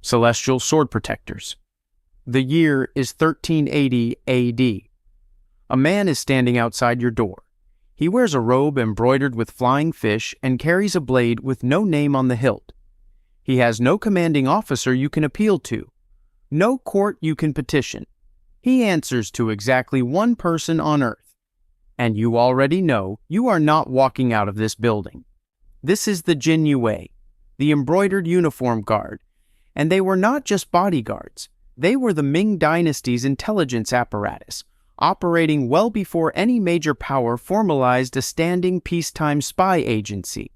celestial sword protectors. The year is 1380 AD. A man is standing outside your door. He wears a robe embroidered with flying fish and carries a blade with no name on the hilt. He has no commanding officer you can appeal to, no court you can petition. He answers to exactly one person on earth. And you already know you are not walking out of this building. This is the Jinyiwei, the Embroidered Uniform Guard, and they were not just bodyguards. They were the Ming Dynasty's intelligence apparatus, operating well before any major power formalized a standing peacetime spy agency.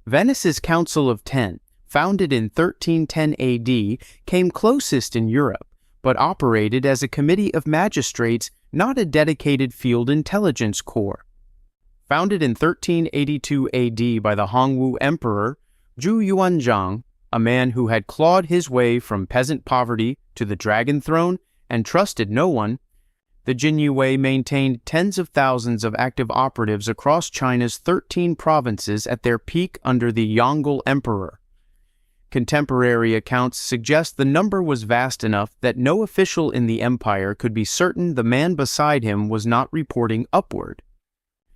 Venice's Council of Ten, founded in 1310 AD, came closest in Europe, but operated as a committee of magistrates, not a dedicated field intelligence corps. Founded in 1382 AD by the Hongwu Emperor, Zhu Yuanzhang, a man who had clawed his way from peasant poverty to the dragon throne and trusted no one, the Jinyiwei maintained tens of thousands of active operatives across China's 13 provinces at their peak under the Yongle Emperor. Contemporary accounts suggest the number was vast enough that no official in the empire could be certain the man beside him was not reporting upward.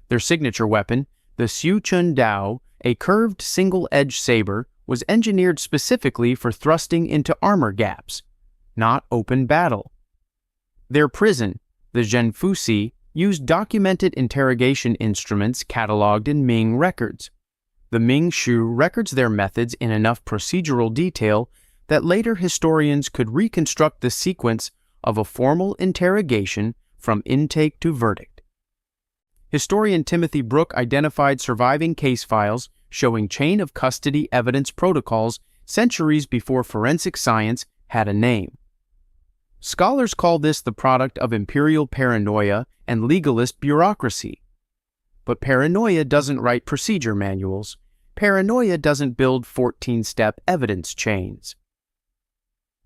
Their signature weapon, the Xiu Chun Dao, a curved single-edged saber, was engineered specifically for thrusting into armor gaps, not open battle. Their prison, the Zhenfusi, used documented interrogation instruments cataloged in Ming records. The Ming Shu records their methods in enough procedural detail that later historians could reconstruct the sequence of a formal interrogation from intake to verdict. Historian Timothy Brooke identified surviving case files showing chain of custody evidence protocols centuries before forensic science had a name. Scholars call this the product of imperial paranoia and legalist bureaucracy. But paranoia doesn't write procedure manuals. Paranoia doesn't build 14-step evidence chains.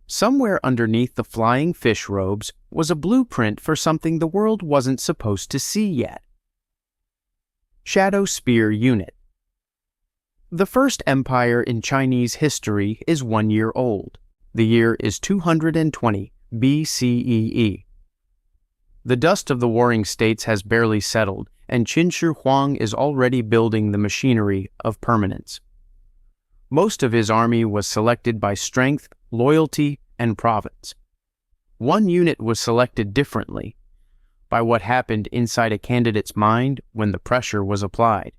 Somewhere underneath the flying fish robes was a blueprint for something the world wasn't supposed to see yet. Shadow Spear Unit. The first empire in Chinese history is 1 year old. The year is 220 BCEE. The dust of the warring states has barely settled, and Qin Shi Huang is already building the machinery of permanence. Most of his army was selected by strength, loyalty, and province. One unit was selected differently, by what happened inside a candidate's mind when the pressure was applied.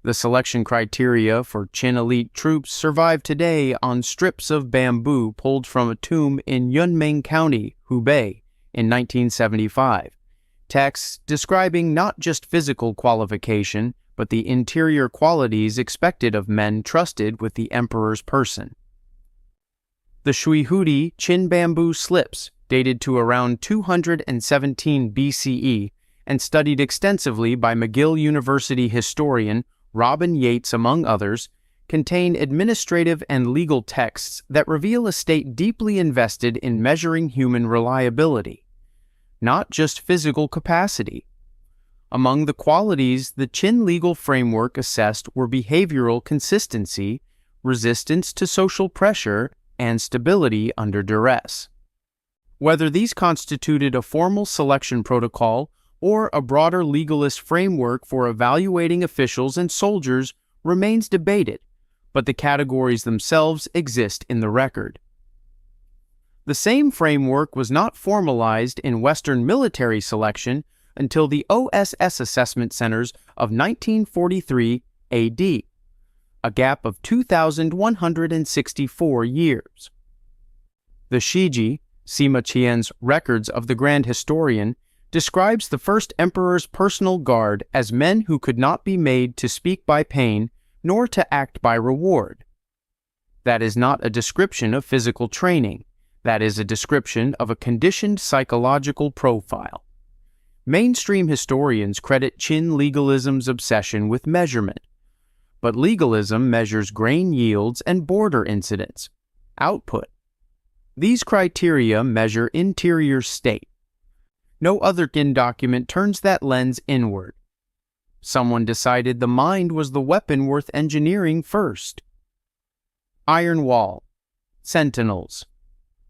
The selection criteria for Qin elite troops survive today on strips of bamboo pulled from a tomb in Yunmeng County, Hubei, in 1975. Texts describing not just physical qualification, but the interior qualities expected of men trusted with the emperor's person. The Shuihudi Qin bamboo slips, dated to around 217 BCE and studied extensively by McGill University historian Robin Yates among others, contain administrative and legal texts that reveal a state deeply invested in measuring human reliability, not just physical capacity. Among the qualities the Qin legal framework assessed were behavioral consistency, resistance to social pressure, and stability under duress. Whether these constituted a formal selection protocol or a broader legalist framework for evaluating officials and soldiers remains debated, but the categories themselves exist in the record. The same framework was not formalized in Western military selection until the OSS assessment centers of 1943 AD, a gap of 2,164 years. The Shiji, Sima Qian's Records of the Grand Historian, describes the first emperor's personal guard as men who could not be made to speak by pain nor to act by reward. That is not a description of physical training. That is a description of a conditioned psychological profile. Mainstream historians credit Qin legalism's obsession with measurement, but legalism measures grain yields and border incidents, output. These criteria measure interior state. No other Qin document turns that lens inward. Someone decided the mind was the weapon worth engineering first. Iron Wall. Sentinels.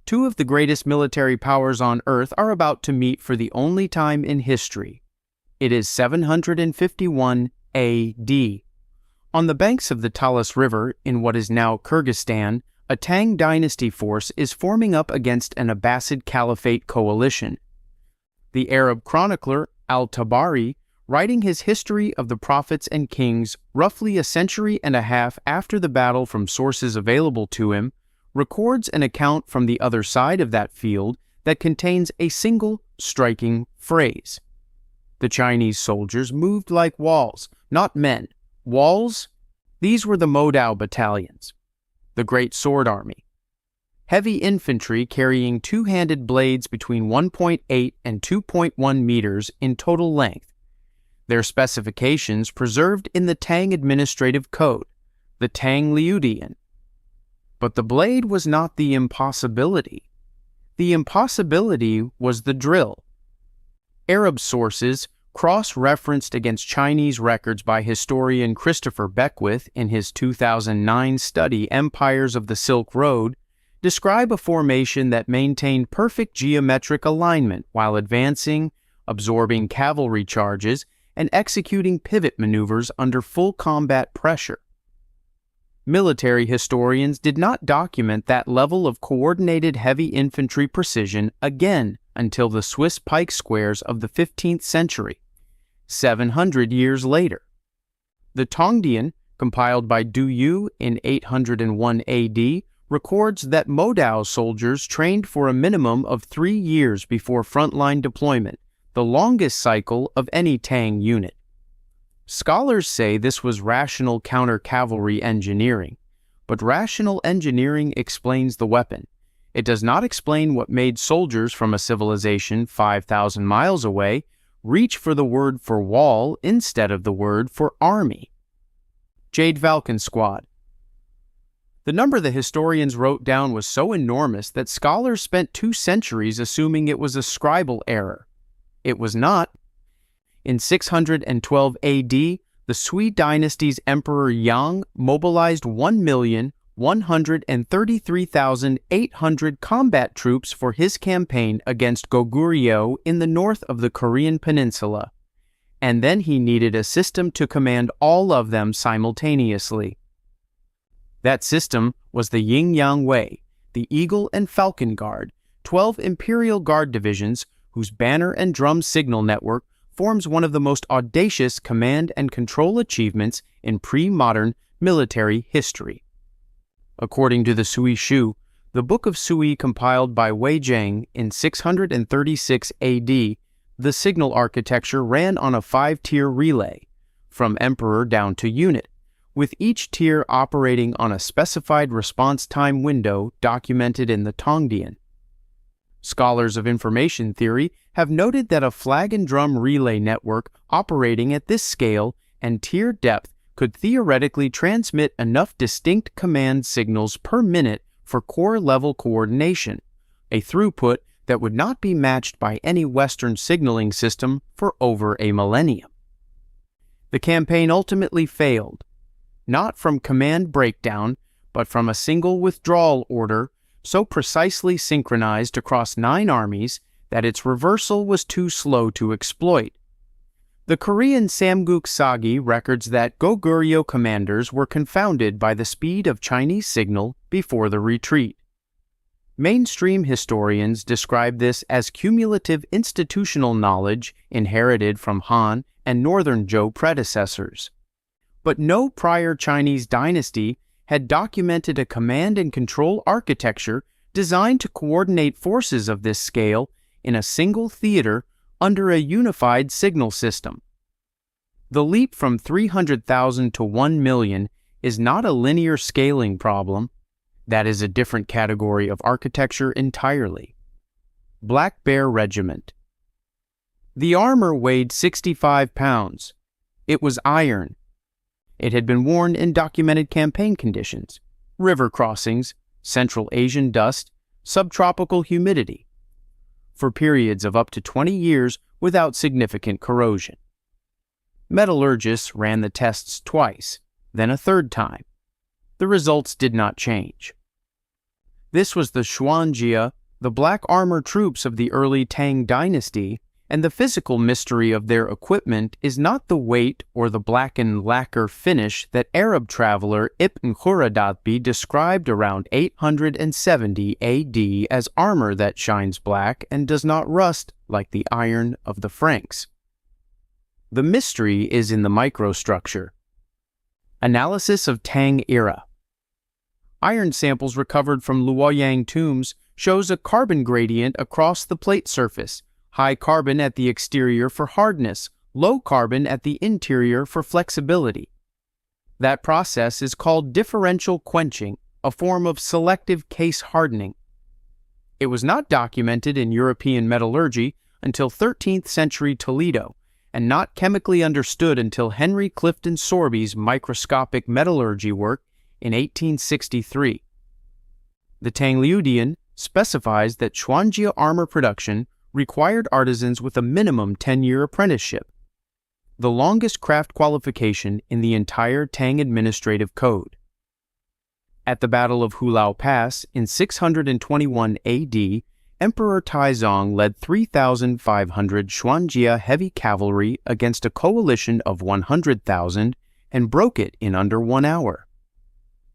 Two of the greatest military powers on Earth are about to meet for the only time in history. It is 751 A.D. On the banks of the Talas River in what is now Kyrgyzstan, a Tang dynasty force is forming up against an Abbasid Caliphate coalition. The Arab chronicler al-Tabari, writing his History of the Prophets and Kings roughly a century and a half after the battle from sources available to him, records an account from the other side of that field that contains a single striking phrase. The Chinese soldiers moved like walls, not men. Walls? These were the Modao battalions, the Great Sword Army. Heavy infantry carrying two-handed blades between 1.8 and 2.1 meters in total length. Their specifications preserved in the Tang Administrative Code, the Tang Liudian. But the blade was not the impossibility. The impossibility was the drill. Arab sources, cross-referenced against Chinese records by historian Christopher Beckwith in his 2009 study Empires of the Silk Road, describe a formation that maintained perfect geometric alignment while advancing, absorbing cavalry charges, and executing pivot maneuvers under full combat pressure. Military historians did not document that level of coordinated heavy infantry precision again until the Swiss pike squares of the 15th century, 700 years later. The Tongdian, compiled by Du Yu in 801 A.D., records that Modao soldiers trained for a minimum of 3 years before frontline deployment, the longest cycle of any Tang unit. Scholars say this was rational counter-cavalry engineering, but rational engineering explains the weapon. It does not explain what made soldiers from a civilization 5,000 miles away reach for the word for wall instead of the word for army. Jade Falcon Squad. The number the historians wrote down was so enormous that scholars spent 2 centuries assuming it was a scribal error. It was not. In 612 A.D., the Sui dynasty's Emperor Yang mobilized 1,133,800 combat troops for his campaign against Goguryeo in the north of the Korean peninsula, and then he needed a system to command all of them simultaneously. That system was the Jinyiwei, the Eagle and Falcon Guard, 12 Imperial Guard divisions whose banner and drum signal network forms one of the most audacious command and control achievements in pre-modern military history. According to the Sui Shu, the Book of Sui compiled by Wei Zheng in 636 A.D., the signal architecture ran on a 5-tier relay, from emperor down to unit, with each tier operating on a specified response time window documented in the Tongdian. Scholars of information theory have noted that a flag and drum relay network operating at this scale and tier depth could theoretically transmit enough distinct command signals per minute for corps-level coordination, a throughput that would not be matched by any Western signaling system for over a millennium. The campaign ultimately failed, not from command breakdown, but from a single withdrawal order so precisely synchronized across 9 armies that its reversal was too slow to exploit. The Korean Samguk Sagi records that Goguryeo commanders were confounded by the speed of Chinese signal before the retreat. Mainstream historians describe this as cumulative institutional knowledge inherited from Han and Northern Zhou predecessors. But no prior Chinese dynasty had documented a command and control architecture designed to coordinate forces of this scale in a single theater under a unified signal system. The leap from 300,000 to 1 million is not a linear scaling problem. That is a different category of architecture entirely. Black Bear Regiment. The armor weighed 65 pounds. It was iron. It had been worn in documented campaign conditions, river crossings, Central Asian dust, subtropical humidity, for periods of up to 20 years without significant corrosion. Metallurgists ran the tests twice, then a third time. The results did not change. This was the Xuanjia, the black armor troops of the early Tang Dynasty, and the physical mystery of their equipment is not the weight or the blackened lacquer finish that Arab traveler Ibn Khurradadbi described around 870 AD as armor that shines black and does not rust like the iron of the Franks. The mystery is in the microstructure. Analysis of Tang era. Iron samples recovered from Luoyang tombs shows a carbon gradient across the plate surface, high carbon at the exterior for hardness, low carbon at the interior for flexibility. That process is called differential quenching, a form of selective case hardening. It was not documented in European metallurgy until 13th century Toledo, and not chemically understood until Henry Clifton Sorby's microscopic metallurgy work in 1863. The Tang Liudian specifies that Xuanjia armor production required artisans with a minimum 10-year apprenticeship, the longest craft qualification in the entire Tang administrative code. At the Battle of Hulao Pass in 621 AD, Emperor Taizong led 3,500 Xuanjia heavy cavalry against a coalition of 100,000 and broke it in under 1 hour.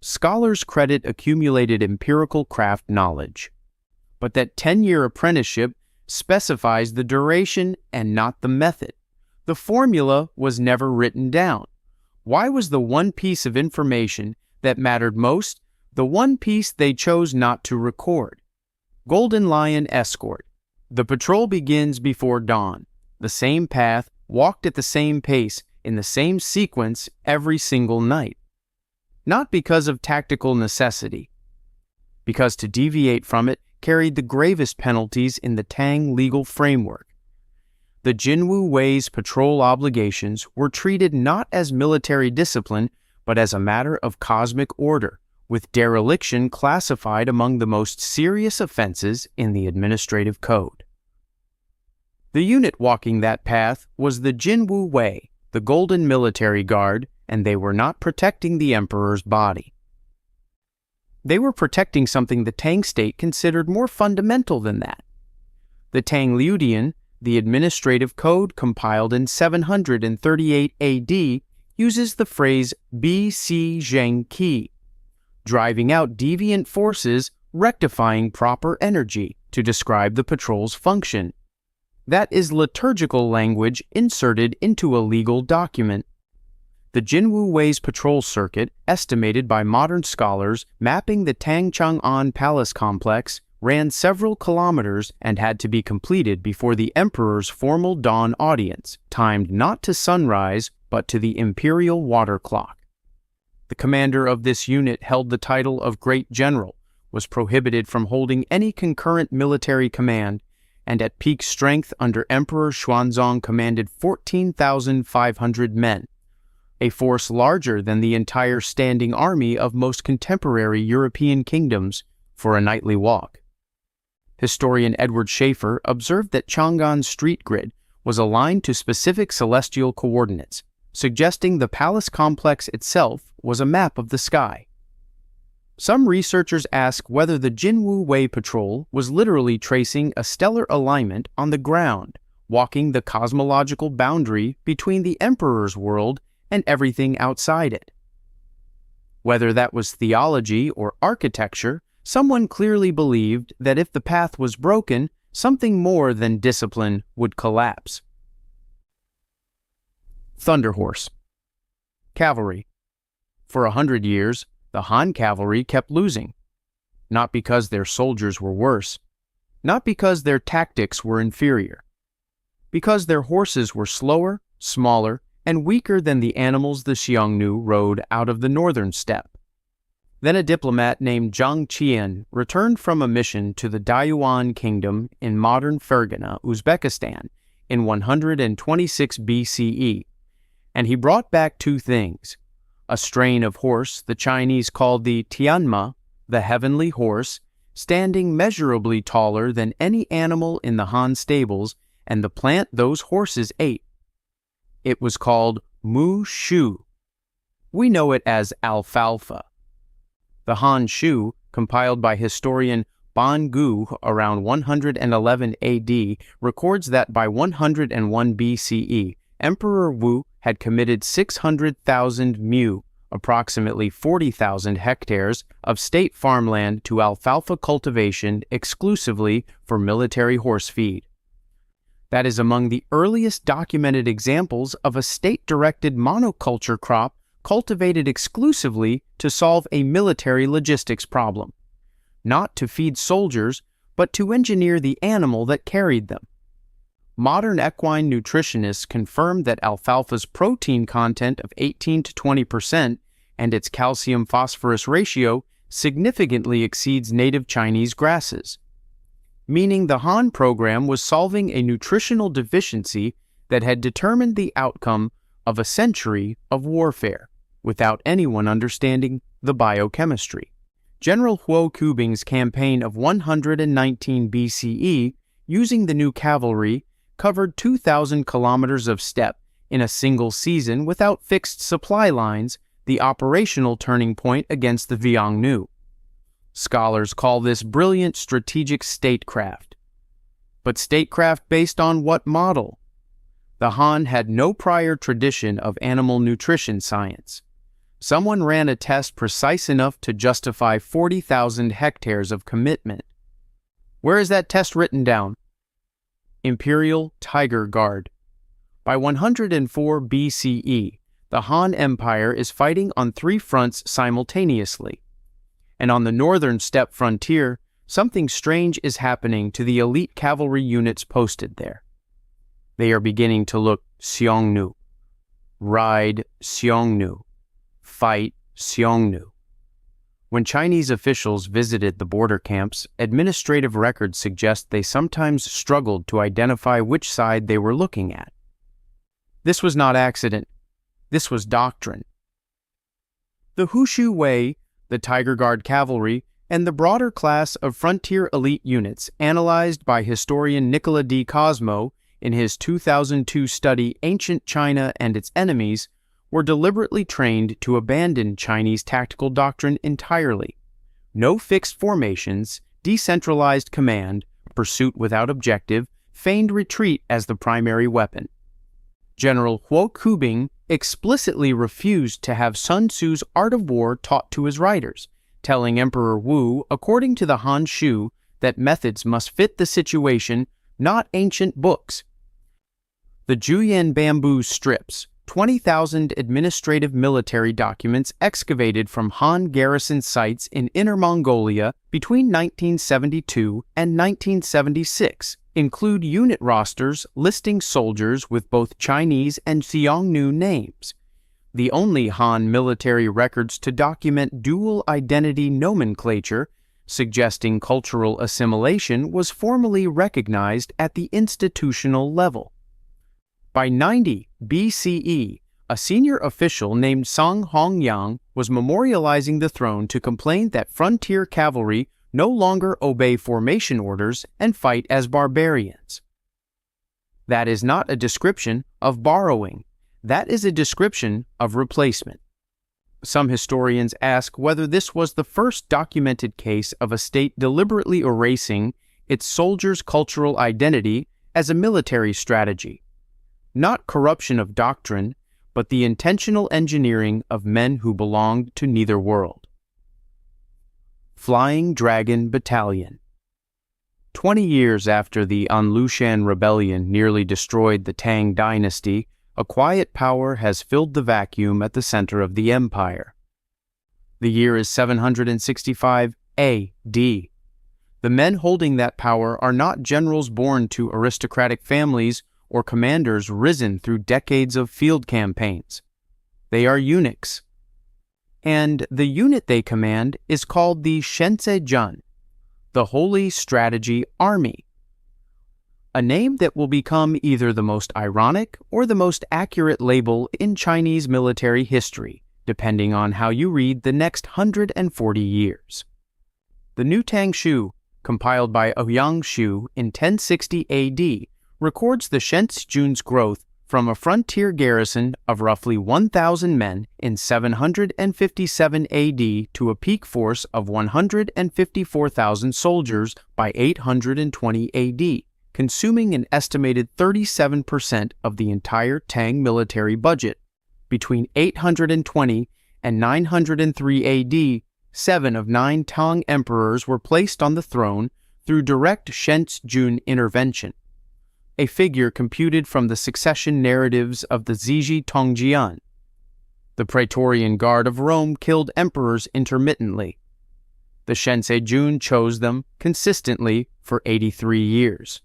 Scholars credit accumulated empirical craft knowledge, but that 10-year apprenticeship specifies the duration and not the method. The formula was never written down. Why was the one piece of information that mattered most the one piece they chose not to record? Golden Lion Escort. The patrol begins before dawn. The same path, walked at the same pace, in the same sequence every single night. Not because of tactical necessity, because to deviate from it carried the gravest penalties in the Tang legal framework. The Jinyiwei's patrol obligations were treated not as military discipline, but as a matter of cosmic order, with dereliction classified among the most serious offenses in the administrative code. The unit walking that path was the Jinyiwei, the Golden Military Guard, and they were not protecting the emperor's body. They were protecting something the Tang state considered more fundamental than that. The Tang Liudian, the administrative code compiled in 738 AD, uses the phrase Bi Si Zheng Qi, driving out deviant forces, rectifying proper energy, to describe the patrol's function. That is liturgical language inserted into a legal document. The Jinyiwei's patrol circuit, estimated by modern scholars mapping the Tang Chang'an Palace complex, ran several kilometers and had to be completed before the emperor's formal dawn audience, timed not to sunrise but to the imperial water clock. The commander of this unit held the title of Great General, was prohibited from holding any concurrent military command, and at peak strength under Emperor Xuanzong commanded 14,500 men, a force larger than the entire standing army of most contemporary European kingdoms for a nightly walk. Historian Edward Schaefer observed that Chang'an's street grid was aligned to specific celestial coordinates, suggesting the palace complex itself was a map of the sky. Some researchers ask whether the Jinyiwei patrol was literally tracing a stellar alignment on the ground, walking the cosmological boundary between the emperor's world and everything outside it. Whether that was theology or architecture, someone clearly believed that if the path was broken, something more than discipline would collapse. Thunder Horse. Cavalry. For 100 years, the Han cavalry kept losing. Not because their soldiers were worse, not because their tactics were inferior, because their horses were slower, smaller, and weaker than the animals the Xiongnu rode out of the northern steppe. Then a diplomat named Zhang Qian returned from a mission to the Dayuan kingdom in modern Fergana, Uzbekistan, in 126 BCE, and he brought back two things: a strain of horse the Chinese called the Tianma, the heavenly horse, standing measurably taller than any animal in the Han stables, and the plant those horses ate. It was called Mu Shu. We know it as alfalfa. The Han Shu, compiled by historian Ban Gu around 111 AD, records that by 101 BCE, Emperor Wu had committed 600,000 mu, approximately 40,000 hectares, of state farmland to alfalfa cultivation exclusively for military horse feed. That is among the earliest documented examples of a state-directed monoculture crop cultivated exclusively to solve a military logistics problem, not to feed soldiers, but to engineer the animal that carried them. Modern equine nutritionists confirm that alfalfa's protein content of 18 to 20% and its calcium-phosphorus ratio significantly exceeds native Chinese grasses, meaning the Han program was solving a nutritional deficiency that had determined the outcome of a century of warfare, without anyone understanding the biochemistry. General Huo Kubing's campaign of 119 BCE, using the new cavalry, covered 2,000 kilometers of steppe in a single season without fixed supply lines, the operational turning point against the Xiongnu. Scholars call this brilliant strategic statecraft. But statecraft based on what model? The Han had no prior tradition of animal nutrition science. Someone ran a test precise enough to justify 40,000 hectares of commitment. Where is that test written down? Imperial Tiger Guard. By 104 BCE, the Han Empire is fighting on 3 fronts simultaneously. And on the northern steppe frontier, something strange is happening to the elite cavalry units posted there. They are beginning to look Xiongnu, ride Xiongnu, fight Xiongnu. When Chinese officials visited the border camps, administrative records suggest they sometimes struggled to identify which side they were looking at. This was not accident. This was doctrine. The Jinyiwei, the Tiger Guard cavalry, and the broader class of frontier elite units analyzed by historian Nicola D. Cosmo in his 2002 study Ancient China and Its Enemies, were deliberately trained to abandon Chinese tactical doctrine entirely. No fixed formations, decentralized command, pursuit without objective, feigned retreat as the primary weapon. General Huo Kubing explicitly refused to have Sun Tzu's Art of War taught to his riders, telling Emperor Wu, according to the Han Shu, that methods must fit the situation, not ancient books. The Juyan bamboo strips, 20,000 administrative military documents excavated from Han garrison sites in Inner Mongolia between 1972 and 1976, include unit rosters listing soldiers with both Chinese and Xiongnu names. The only Han military records to document dual identity nomenclature, suggesting cultural assimilation, was formally recognized at the institutional level. By 90 BCE, a senior official named Song Hongyang was memorializing the throne to complain that frontier cavalry no longer obey formation orders and fight as barbarians. That is not a description of borrowing. That is a description of replacement. Some historians ask whether this was the first documented case of a state deliberately erasing its soldiers' cultural identity as a military strategy. Not corruption of doctrine, but the intentional engineering of men who belonged to neither world. Flying Dragon Battalion. 20 years after the Anlushan Rebellion nearly destroyed the Tang Dynasty, a quiet power has filled the vacuum at the center of the empire. The year is 765 A.D. The men holding that power are not generals born to aristocratic families or commanders risen through decades of field campaigns. They are eunuchs. And the unit they command is called the Shenzejun, the Holy Strategy Army, a name that will become either the most ironic or the most accurate label in Chinese military history, depending on how you read the next 140 years. The New Tang Shu, compiled by Ouyang Shu in 1060 AD, records the Shenzejun's growth from a frontier garrison of roughly 1,000 men in 757 AD to a peak force of 154,000 soldiers by 820 AD, consuming an estimated 37% of the entire Tang military budget. Between 820 and 903 AD, 7 of 9 Tang emperors were placed on the throne through direct Shenzhun intervention, a figure computed from the succession narratives of the Ziji Tongjian. The Praetorian Guard of Rome killed emperors intermittently. The Shenzhun chose them consistently for 83 years.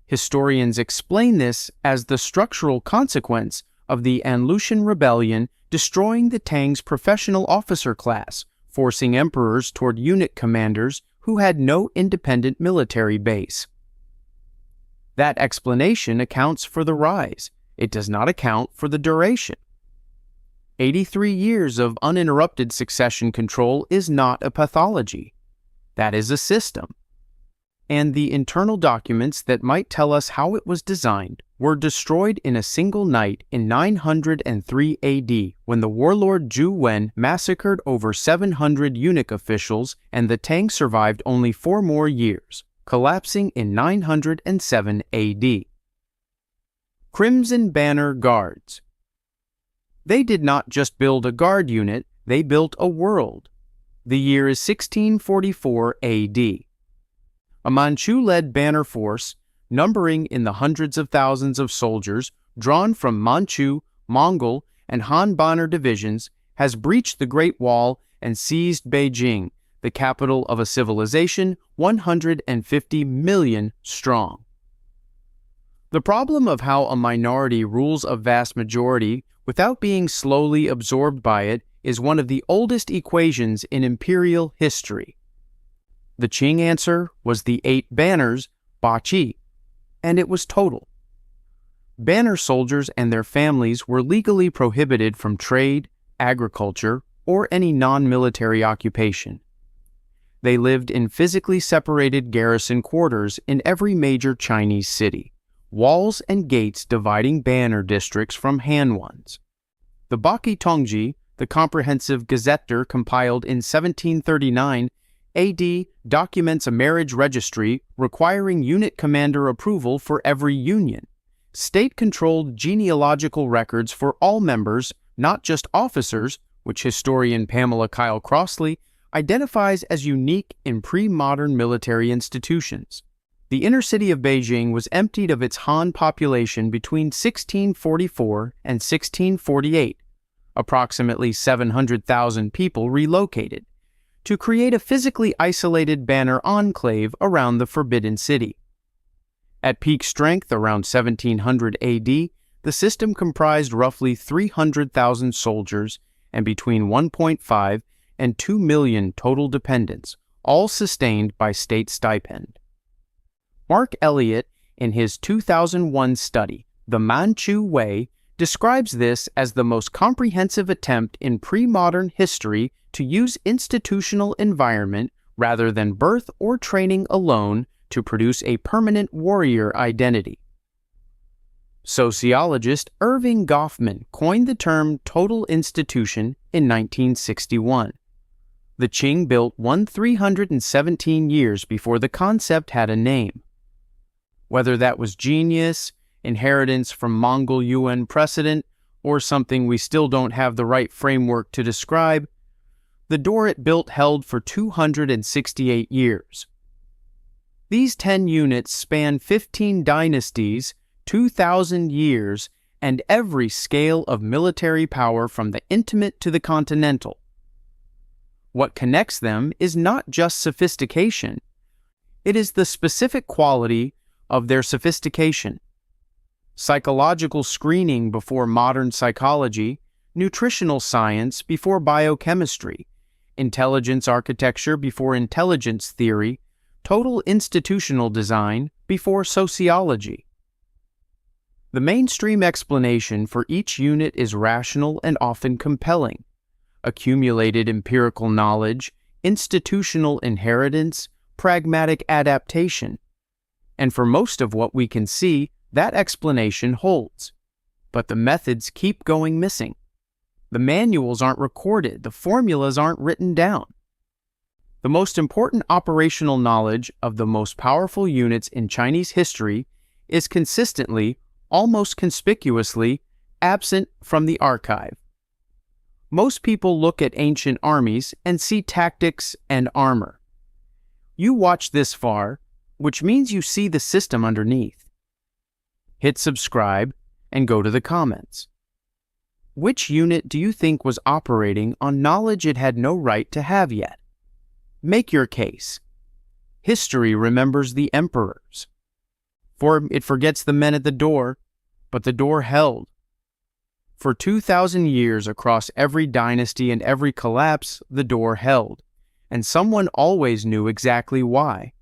Historians explain this as the structural consequence of the Anlushan Rebellion destroying the Tang's professional officer class, forcing emperors toward unit commanders who had no independent military base. That explanation accounts for the rise. It does not account for the duration. 83 years of uninterrupted succession control is not a pathology. That is a system. And the internal documents that might tell us how it was designed were destroyed in a single night in 903 AD when the warlord Zhu Wen massacred over 700 eunuch officials, and the Tang survived only 4 more years, collapsing in 907 AD. Crimson Banner Guards. They did not just build a guard unit, they built a world. The year is 1644 AD. A Manchu-led banner force, numbering in the hundreds of thousands of soldiers, drawn from Manchu, Mongol, and Han Banner divisions, has breached the Great Wall and seized Beijing, the capital of a civilization 150 million strong. The problem of how a minority rules a vast majority without being slowly absorbed by it is one of the oldest equations in imperial history. The Qing answer was the 8 banners, Ba-Qi, and it was total. Banner soldiers and their families were legally prohibited from trade, agriculture, or any non-military occupation. They lived in physically separated garrison quarters in every major Chinese city, walls and gates dividing banner districts from Han ones. The Baqi Tongji, the comprehensive gazetteer compiled in 1739 AD, documents a marriage registry requiring unit commander approval for every union, state-controlled genealogical records for all members, not just officers, which historian Pamela Kyle Crossley identifies as unique in pre-modern military institutions. The inner city of Beijing was emptied of its Han population between 1644 and 1648, approximately 700,000 people relocated, to create a physically isolated banner enclave around the Forbidden City. At peak strength around 1700 AD, the system comprised roughly 300,000 soldiers and between 1.5 and 2 million total dependents, all sustained by state stipend. Mark Elliott, in his 2001 study, The Manchu Way, describes this as the most comprehensive attempt in pre-modern history to use institutional environment rather than birth or training alone to produce a permanent warrior identity. Sociologist Irving Goffman coined the term total institution in 1961. The Qing built one 317 years before the concept had a name. Whether that was genius, inheritance from Mongol Yuan precedent, or something we still don't have the right framework to describe, the door it built held for 268 years. These 10 units span 15 dynasties, 2,000 years, and every scale of military power from the intimate to the continental. What connects them is not just sophistication, it is the specific quality of their sophistication. Psychological screening before modern psychology, nutritional science before biochemistry, intelligence architecture before intelligence theory, total institutional design before sociology. The mainstream explanation for each unit is rational and often compelling. Accumulated empirical knowledge, institutional inheritance, pragmatic adaptation. And for most of what we can see, that explanation holds. But the methods keep going missing. The manuals aren't recorded, the formulas aren't written down. The most important operational knowledge of the most powerful units in Chinese history is consistently, almost conspicuously, absent from the archive. Most people look at ancient armies and see tactics and armor. You watch this far, which means you see the system underneath. Hit subscribe and go to the comments. Which unit do you think was operating on knowledge it had no right to have yet? Make your case. History remembers the emperors. For it forgets the men at the door, but the door held. For 2,000 years across every dynasty and every collapse, the door held, and someone always knew exactly why.